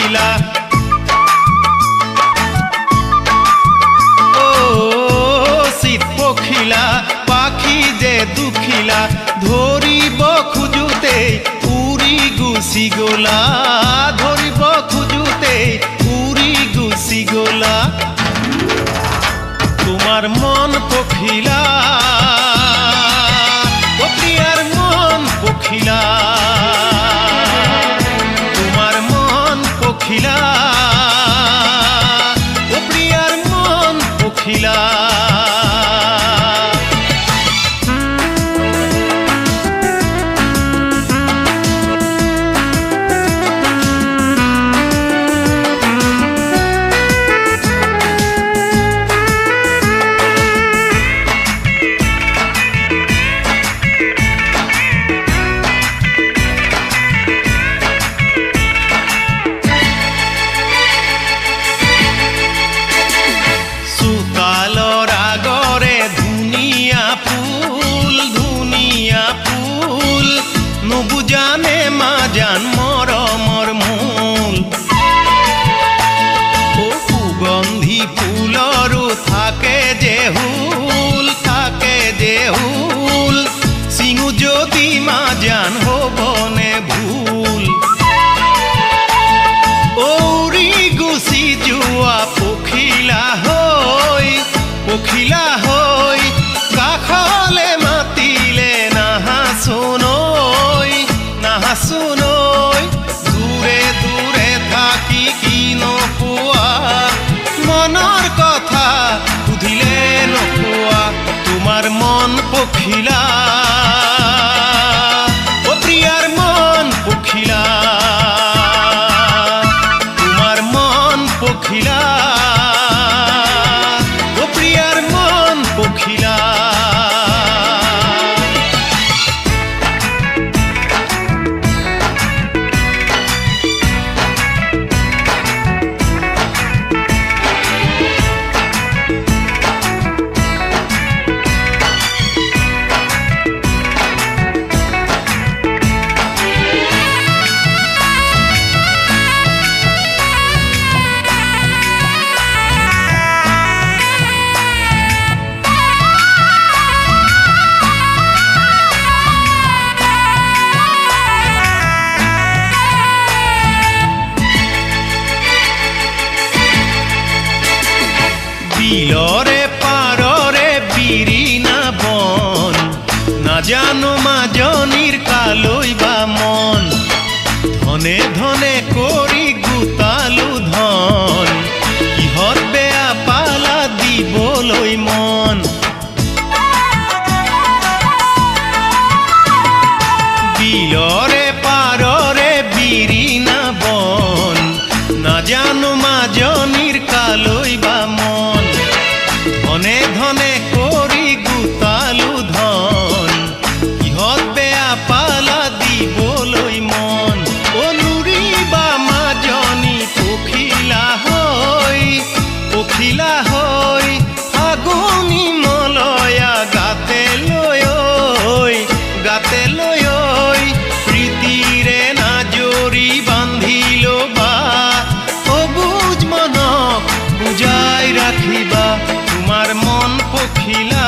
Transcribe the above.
পখিলা ও শীত পখিলা পাখি যে দুখিলা ধরিব খুজুতে উড়ি গুচি গলা ধরিব খুজুতে উড়ি গুচি গলা তোমার মন পখিলা পখিলার মন পখিলা তোমার মন পখিলা পখিলার মন পখিলা নুবুজানে মা জান মরমর মূল ও সুগন্ধি ফুলরু থাকে যে হুল সিঙু যদি মা জান হবনে ভুল ওরি গুচি যোৱা পখিলা হৈ কাষলে মাতিলে নাহাচোনৈ দূৰে দূৰে থাকি কি নোপোৱা মনৰ কথা সুধিলে নোপোৱা তোমাৰ মন পখিলা ও প্ৰিয়াৰ মন পখিলা তোমাৰ মন পখিলা ও প্ৰিয়াৰ মন পখিলা বিলরে পাররে বিরিনা বন না জানো মাজনির কালৈ বা মন ধনে ধনে করি গুতালু ধন কিহত বেয়া পালা দিবলৈ মন বিলরে পাররে বিরিনা বন না জানো মাজনির কালৈ বা মন ধনে ধনে করি গুতালু ধন কিহত বেয়া পালা দিবলৈ মন অনুৰিবা মাজনী পখিলা হৈ আগুনি মলয়া গাতে লৈ প্ৰীতিৰে নাজৰি বান্ধি লবা অবুজ মনক বুজাই ৰাখিবা তোমাৰ মন পখিলা।